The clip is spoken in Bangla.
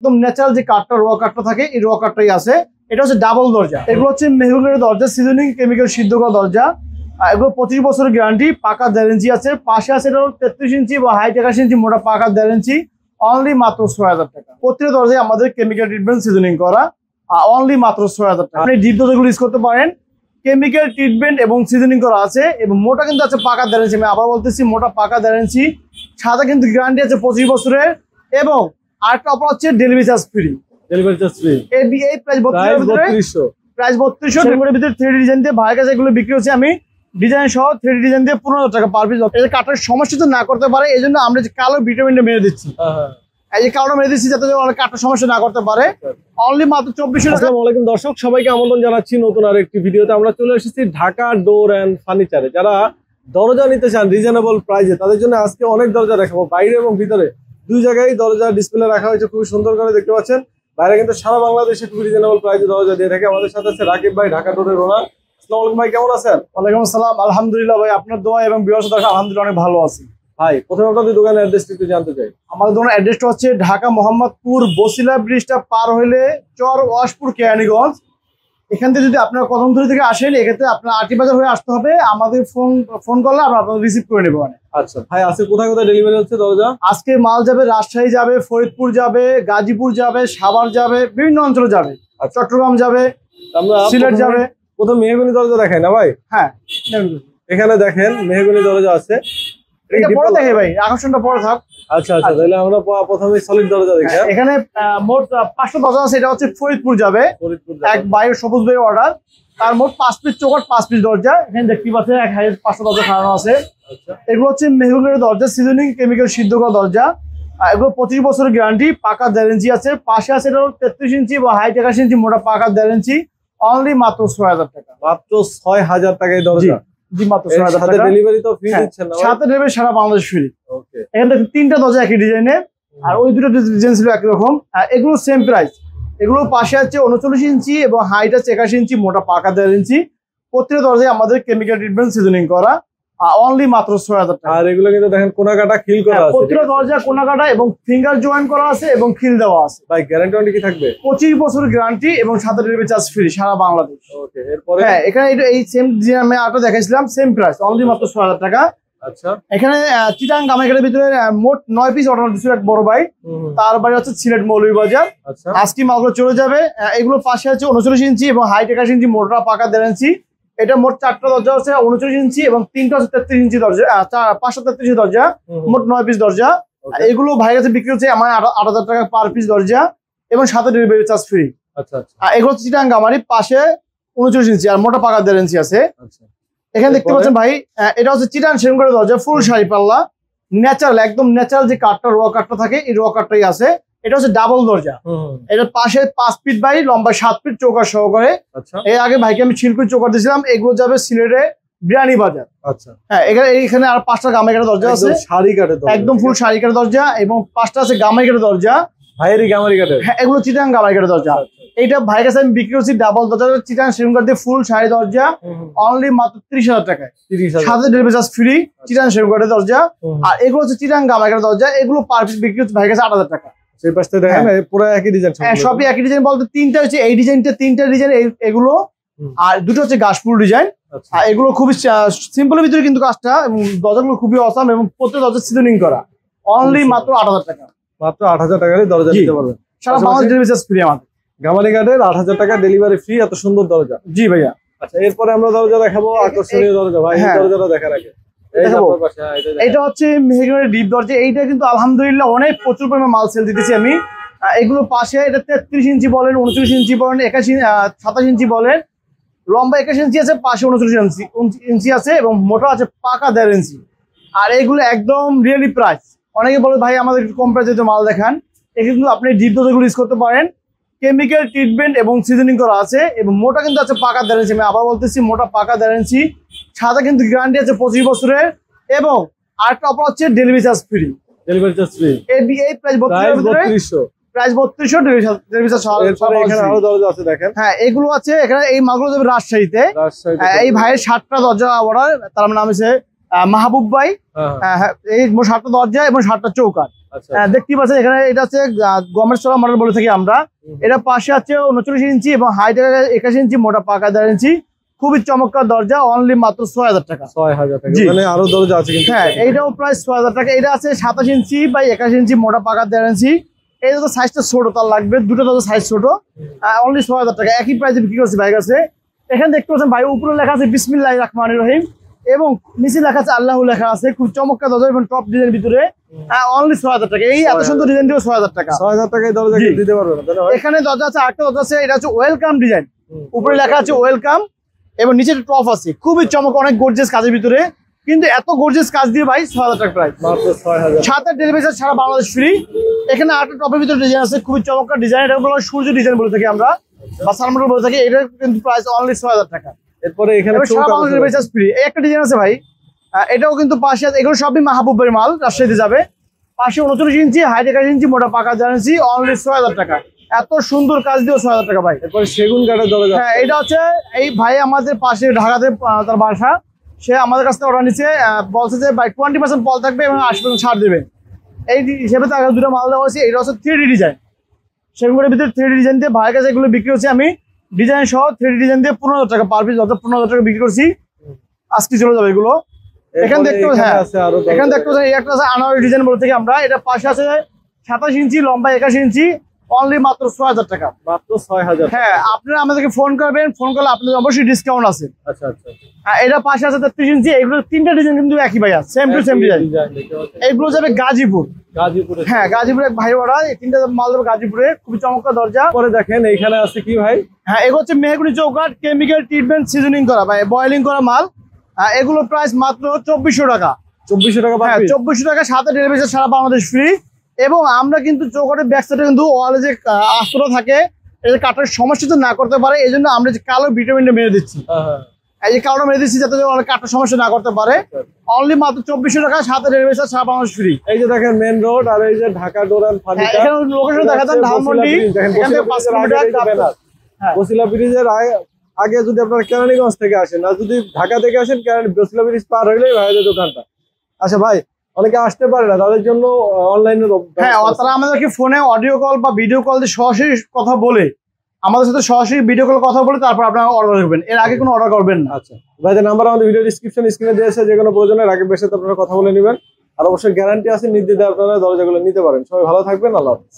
একদম ন্যাচারাল যে কাঠটা র কাঠটা থাকে এই র কাঠটাই আছে। এটা হচ্ছে ডাবল দরজা, এগুলো হচ্ছে মেহগনির দরজা, সিজনিং কেমিক্যাল সিদ্ধ করা দরজা। এগুলো 25 বছরের গ্যারান্টি, পাকা 1.5 ইঞ্চি আছে। পাশে আছে 33 ইঞ্চি বা হাইট 81 ইঞ্চি মোটা পাকা 1.5 ইঞ্চি, অনলি মাত্র 6000 টাকা। প্রত্যেকটা দরজায় আমাদের কেমিক্যাল ট্রিটমেন্ট সিজনিং করা, অনলি মাত্র 6000 টাকা। আপনি ডিপ দরজাগুলো ইউজ করতে পারেন, কেমিক্যাল ট্রিটমেন্ট এবং সিজনিং করা আছে। এবং মোটা কিন্তু আছে পাকা 1.5 ইঞ্চি, আমি আবার বলতেছি মোটা পাকা 1.5 ইঞ্চি। সাদা কিন্তু গ্যারান্টি আছে 25 বছরের। এবং আরেকটা অফার হচ্ছে delivery charge free. Delivery charge free, এই প্রাইস 3200, প্রাইস 3200 ভিতরে 3D ডিজাইন দিয়ে ভাইয়ের কাছে এগুলো বিক্রি হচ্ছে। আমি ডিজাইন সহ 3D ডিজাইন দিয়ে 15000 টাকা পার পিস। এই কাঠের সমস্যা তো না করতে পারে, এই জন্য আমরা যে কালো ভিটামিনটা মেরে দিচ্ছি। এই যে কালোটা মেরে দিচ্ছি যাতে অনেক কাঠের সমস্যা না করতে পারে। অনলি মাত্র 2400 টাকা। আসসালামু আলাইকুম দর্শক, সবাইকে আমন্ত্রণ জানাচ্ছি নতুন আরেকটি ভিডিওতে। আমরা চলে এসেছি ঢাকা ডোর অ্যান্ড ফার্নিচারে। যারা দরজা নিতে চান রিজনেবল প্রাইসে, তাদের জন্য আজকে অনেক দরজা দেখাবো। বাইরে এবং ভিতরে দুই জায়গায় দরজা ডিসপ্লে রাখা হয়েছে, খুবই সুন্দর করে দেখতে পাচ্ছেন। বাইরে কিন্তু সারা বাংলাদেশে খুবই রিজনেবল প্রাইসে দরজা দিয়ে থাকে। আমাদের সাথে আছে রাকিব ভাই, ঢাকা ডোরের ওনার। আসসালামু আলাইকুম ভাই, কেমন আছেন? ওয়ালাইকুম আসসালাম, আলহামদুলিল্লাহ ভাই, আপনার দোয়া এবং বিশ্বস্ত আলহামদুলিল্লাহ অনেক ভালো আছি ভাই। প্রথমে আপনাদের দোকানের অ্যাড্রেসটি একটু জানতে চাই। আমাদের দোকানের অ্যাড্রেসটা হচ্ছে ঢাকা মোহাম্মদপুর বসিলা ব্রিজটা পার হইলে চর ওয়াশপুর কেরানীগঞ্জ। এখান থেকে যদি আপনারা কদমতলী থেকে আসেন, এক্ষেত্রে আপনার আটি বাজার হয়ে আসতে হবে। আমাদের ফোন করলে আমরা আপনাদের রিসিভ করে নেবো। আচ্ছা ভাই, আজকে কোথায় কোথায় ডেলিভারি হচ্ছে দরজা? আজকে মাল যাবে রাজশাহী যাবে, ফরিদপুর যাবে, গাজীপুর যাবে, সাভার যাবে, বিভিন্ন অঞ্চলে যাবে, চট্টগ্রাম যাবে, আমরা সিলেট যাবে। প্রথম মেহগনি দরজা দেখাই না ভাই? হ্যাঁ, এখানে দেখেন মেহগনি দরজা আছে। এটা পরে দেখে ভাই, আকর্ষণটা পরে থাক। আচ্ছা আচ্ছা, তাহলে আমরা প্রথমে সলিড দরজা দেখি। এখানে মোট 500 দরজা আছে। এটা হচ্ছে ফরিদপুর যাবে, এক বাইরে সবুজ ভাইয়ের অর্ডার। তার মোট 5 পিস চৌকাঠ, 5 পিস দরজা। এখানে দেখতে পাচ্ছেন 1500 দরজা খাওয়ানো আছে। এগুলো হচ্ছে মেহগনির দরজা, সিজনিং কেমিক্যাল সিদ্ধ করা দরজা। এগুলো 25 বছরের গ্যারান্টি, পাকা 1.5 ইঞ্চি আছে। পাশে আছে 33 ইঞ্চি বা হাইট 81 ইঞ্চি মোটা পাকা 1.5 ইঞ্চি, অনলি মাত্র 6000 টাকা। মাত্র 6000 টাকায় দরজা? জি, মাত্র 6000 টাকা। ডেলিভারি তো ফ্রি দিচ্ছেন না? সাথে ডেলিভারি সারা বাংলাদেশ ফ্রি। ওকে। এখান থেকে 3টা দরজা একই ডিজাইনের, আর ওই দুটো ডিজাইন ছিল একই রকম। এগুলো সেম প্রাইস। এগুলো পাশে আছে 39 ইঞ্চি এবং হাইট আছে 81 ইঞ্চি মোটা পাকা 1.5 ইঞ্চি। প্রত্যেকটা দরজায় আমাদের কেমিক্যাল ট্রিটমেন্ট সিজনিং করা, অনলি মাত্র 6000 টাকা। আর এগুলো কিন্তু দেখেন কোনাকাটা খিল করা আছে। প্রত্যেকটা দরজা কোনাকাটা এবং ফিঙ্গার জয়েন করা আছে এবং খিল দেওয়া আছে। ভাই গ্যারান্টি কি থাকবে? 25 বছরের গ্যারান্টি এবং সাথে ডেলিভারি চার্জ ফ্রি সারা বাংলাদেশ। ওকে। এরপরে হ্যাঁ, এখানে এই সেম ডিজাইন আমি আটা দেখাইছিলাম, সেম প্রাইস, অনলি মাত্র 6000 টাকা। আচ্ছা, এখানে চিটাং গামাইঘাটের ভিতরে মোট 9 পিস অর্ডার দিছিল এক বড় ভাই। তার বাড়ি হচ্ছে সিলেট মৌলভীবাজার। আচ্ছা, আজকে মালগুলো চলে যাবে। এগুলো পাশে আছে 39 ইঞ্চি এবং হাইট 81 ইঞ্চি মোটা পাকা 1.5 ইঞ্চি। এটা মোট 4টা দরজা আছে 39 ইঞ্চি এবং 3টা হচ্ছে 33 ইঞ্চি দরজা, 533 দরজা, মোট 9 পিস দরজা। এগুলো ভাইয়ের কাছে বিক্রি হচ্ছে আমার 8000 টাকা পার পিস দরজা এবং সাথে ডেলিভারি চার্জ ফ্রি। আচ্ছা আচ্ছা। এগুলো চিটাং গামারি, পাশে 39 ইঞ্চি আর মোটা পাকা 1.5 ইঞ্চি আছে। আচ্ছা, এখানে দেখতে পাচ্ছেন ভাই, এটা হচ্ছে চিটাং সেগুন কাঠের দরজা, ফুল শাড়ি পাল্লা, ন্যাচারাল, একদম ন্যাচারাল যে কাঠটা র কাঠটা থাকে এই র কাঠটাই আছে। এটা হচ্ছে ডাবল দরজা। এটার পাশে 5 ফিট বাই লম্বা 7 ফিট চৌকাঠ সহকারে। আচ্ছা। এর আগে ভাইকে আমি শিলকুড়ি চৌকাঠ দিয়েছিলাম। এগুলো যাবে সিলেটে বিরানি বাজার। আচ্ছা। হ্যাঁ, এখানে আর 5টা গামাইঘাটের দরজা আছে, শাড়ি কাঠের দরজা, একদম ফুল শাড়ি কাঠের দরজা এবং 5টা আছে গামাইঘাটের দরজা। ভাইয়েরই গামারি কাঠের? হ্যাঁ, এগুলো চিটাং গামাইঘাটের দরজা। এইটা ভাইয়ের কাছে আমি বিক্রি করছি ডাবল দরজা, চিটাং সেগুন কাঠ দিয়ে ফুল শাড়ি দরজা, অনলি মাত্র 30,000 টাকায়, সাথে ডেলিভারি চার্জ ফ্রি। চিটাং সেগুন কাঠের দরজা। আর এগুলো হচ্ছে চিটাং গামাইঘাটের দরজা। এগুলো পার পিস বিক্রি হচ্ছে ভাইয়ের কাছে 8000 টাকা। সেই পাশে দেখেন পুরো একই ডিজাইন। হ্যাঁ, সবই একই ডিজাইন বলতে 3টা হচ্ছে এই ডিজাইনটা, 3টা ডিজাইন এগুলো, আর 2টো হচ্ছে গাছফুল ডিজাইন। আর এগুলো খুবই সিম্পলের ভিতরে কিন্তু কাজটা, এবং দরজাগুলো খুবই অসাম এবং প্রত্যেক দরজা সিজনিং করা, অনলি মাত্র 8000 টাকা। মাত্র 8000 টাকায় দরজা নিতে পারবেন, সারা বাংলাদেশ ডেলিভারি চার্জ ফ্রি আমাদের। গামারি কাঠের 8000 টাকা ডেলিভারি ফ্রি, এত সুন্দর দরজা। জি ভাইয়া। আচ্ছা, এরপরে আমরা দরজা দেখাবো আকর্ষণীয় দরজা। ভাই এই দরজাটা দেখা রাখে। এটা হচ্ছে মেহগনির ডিপ দরজা। এইটা কিন্তু আলহামদুলিল্লাহ অনেক প্রচুর পরিমাণে মাল সেল দিতেছি আমি। এগুলো পাশে এটা 33 ইঞ্চি বলেন, 29 ইঞ্চি বলেন, 27 ইঞ্চি বলেন, লম্বা 21 ইঞ্চি আছে, পাশে 29 ইঞ্চি আছে এবং মোটা আছে পাকা 1.5 ইঞ্চি। আর এগুলো একদম রিয়েলি প্রাইস। অনেকে বলে ভাই আমাদের একটু কম প্রাইসে মাল দেখান। এগুলো কিন্তু আপনি ডিপ দরজাগুলো ইউজ করতে পারেন, কেমিক্যাল ট্রিটমেন্ট এবং সিজনিং করা আছে এবং মোটা কিন্তু আছে পাকা 1.5 ইঞ্চি। আমি আবার বলতেছি মোটা পাকা 1.5 ইঞ্চি। সাদা কিন্তু গ্যারান্টি আছে 25 বছরের এবং আরেকটা অফার হচ্ছে delivery charge free. Delivery charge free, এই প্রাইস 3200, প্রাইস 3200 ডেলিভারি চার্জ। এখানে আরো দরজা আছে দেখেন। হ্যাঁ, এগুলো আছে। এখানে এই মালগুলো যাবে রাজশাহীতে। এই ভাইয়ের 7টা দরজা অর্ডার, তার নাম হচ্ছে মাহবুব ভাই। এই 7টা দরজা এবং 7টা চৌকাঠ। আচ্ছা দেখতে পাচ্ছেন এখানে এটা হচ্ছে গভর্নমেন্ট সোলা মডেল বলে থাকি আমরা। এটা পাশে আছে 39 ইঞ্চি এবং হাইট 81 ইঞ্চি, মোটা পাকা 1.5 ইঞ্চি। খুবই চমৎকার দরজা, অনলি মাত্র 6000 টাকা। 6000 টাকা, জি। মানে আরো দরজা আছে কিন্তু। হ্যাঁ, এইটাও প্রায় 6000 টাকা। এটা আছে 27 ইঞ্চি বাই 81 ইঞ্চি, মোটা পাকা 1.5 ইঞ্চি। এটা তো সাইজটা ছোট, তার লাগবে দুটো তো সাইজ ছোট। অনলি 6000 টাকা, একই প্রাইসে বিক্রি করছি ভাই কাছে। এখানে দেখতে পাচ্ছেন ভাই, উপরে লেখা আছে বিসমিল্লাহির রহমানির রহিম এবং নিচে লেখা আছে আল্লাহু লেখা আছে। খুব চমৎকার দরজা এবং টপ ডিজাইনের ভিতরে। অনলি 6000 টাকা। এই এত সুন্দর ডিজাইন দিও 6000 টাকা। 6000 টাকায় দরজা জি। দিতে পারবেন না? এখানে দরজা আছে, আরেকটা দরজা আছে, এটা হচ্ছে ওয়েলকাম ডিজাইন। উপরে লেখা আছে ওয়েলকাম এবং নিচে টপ আছে। খুবই চমৎকার, অনেক গর্জিয়াস কাজের ভিতরে, কিন্তু এত গর্জিয়াস কাজ দিয়ে ভাই 6000 টাকা প্রাইস। মাত্র 6000। সাথে ডেলিভারি চার্জ সারা বাংলাদেশ ফ্রি। এখানে আরেকটা টপের ভিতরে ডিজাইন আছে, খুবই চমৎকার ডিজাইন। এটা হলো সূর্য ডিজাইন বলে থাকি আমরা, বা সানমোটর বলে থাকি। এটা কিন্তু প্রাইস অনলি 6000 টাকা। এরপরে এখানে এবার সারা বাংলাদেশ ডেলিভারি চার্জ ফ্রি। এই একটা ডিজাইন আছে ভাই, এটাও কিন্তু পাশে আছে। এগুলো সবই মাহবুবের মাল, রাজশাহীতে যাবে। পাশে 39 ইঞ্চি, হাইট 81 ইঞ্চি, মোটা পাকা 1.5 ইঞ্চি, অনলি 6000 টাকা। এত সুন্দর কাজ দিও 6000 টাকা ভাই। এরপরে সেগুন কাঠের দরজা। হ্যাঁ, এটা হচ্ছে এই ভাই আমাদের পাশে ঢাকাতে তার বাসা। সে আমাদের কাছ থেকে অর্ডার নিচ্ছে, বলছে যে ভাই 20% পল থাকবে এবং 80% ছাড় দেবে। এই হিসেবে তার দুটো মাল দেওয়া হয়েছে। এটা হচ্ছে 3D ডিজাইন, সেগুলোর ভিতরে 3D ডিজাইন দিয়ে ভাইয়ের কাছে এগুলো বিক্রি হচ্ছে। আমি ডিজাইন সহ 3D ডিজাইন দিয়ে 15000 টাকা পার পিস, অর্থাৎ 15000 টাকা বিক্রি করছি। আজকে চলে যাবে এগুলো। এখানে দেখতে হ্যাঁ, এখানে দেখতে পাচ্ছেন এই একটা আছে আনোয়ারি ডিজাইন বলে থেকে আমরা। এটা পাশে আছে 27 ইঞ্চি, লম্বা 81 ইঞ্চি, অনলি মাত্র 6000 টাকা। মাত্র 6000। হ্যাঁ, আপনারা আমাদেরকে ফোন করবেন, ফোন করলে আপনাদের অবশ্যই ডিসকাউন্ট আছে। আচ্ছা আচ্ছা। এটা পাশে আছে 33 ইঞ্চি। এগুলো তিনটা ডিজাইন কিন্তু একই ভাইয়া, সেম টু সেম ডিজাইন। এইগুলো যাবে গাজীপুর। গাজীপুরে? হ্যাঁ, গাজীপুরে ভাই ওরা এই তিনটা মাল যাবে গাজীপুরে। খুবই চমৎকার দরজা। পরে দেখেন এইখানে আছে কি ভাই? হ্যাঁ, এগুলো হচ্ছে মেহগনি চৌকাঠ, কেমিক্যাল ট্রিটমেন্ট, সিজনিং করা ভাই, বয়েলিং করা মাল। এগুলো প্রাইস মাত্র 2400 টাকা। 2400 টাকা? হ্যাঁ, 2400 টাকা, সাথে ডেলিভারি চার্জ সারা বাংলাদেশ ফ্রি। এবং আমরা কিন্তু চৌকাঠের ব্যাক সাইডে কিন্তু ওয়ালে যে আস্তরা থাকে, এই যে কাটার সমস্যা তো না করতে পারে, এই জন্য আমরা যে কালো ভিটামিনটা মেরে দিচ্ছি। এই যে কালোটা মেরে দিচ্ছি যাতে কাটার সমস্যা না করতে পারে। অনলি মাত্র 2400 টাকা, সাথে ডেলিভারি চার্জ সারা বাংলাদেশ ফ্রি। এই যে দেখেন মেন রোড, আর এই যে ঢাকা ডোর এন্ড ফার্নিচার। এখানে লোকেশন দেখা যান ধানমন্ডি, এখান থেকে 5 কিলোমিটার। বসিলা ব্রিজের আগে যদি আপনারা কেরানীগঞ্জ থেকে আসেন, আর যদি ঢাকা থেকে আসেন, বসিলা ব্রিজ পার হইলেই ভাইদের দোকানটা। আচ্ছা ভাই, অনেকে আসতে পারে না, তাদের জন্য অনলাইনে? হ্যাঁ, তারা আমাদেরকে ফোনে অডিও কল বা ভিডিও কল দিয়ে সরাসরি কথা বলে, আমাদের সাথে সরাসরি ভিডিও কল কথা বলে তারপর আপনারা অর্ডার করবেন। এর আগে কোনো অর্ডার করবেন না। আচ্ছা ভাইদের নাম্বার আমাদের ভিডিও ডিসক্রিপশন স্ক্রিনে দিয়েছে, যে কোনো প্রয়োজনে রাকিবের সাথে আপনারা কথা বলে নেবেন। আর অবশ্যই গ্যারান্টি আছে, নির্দ্বিধায় আপনারা দরজাগুলো নিতে পারেন। সবাই ভালো থাকবেন, আল্লাহ হাফেজ।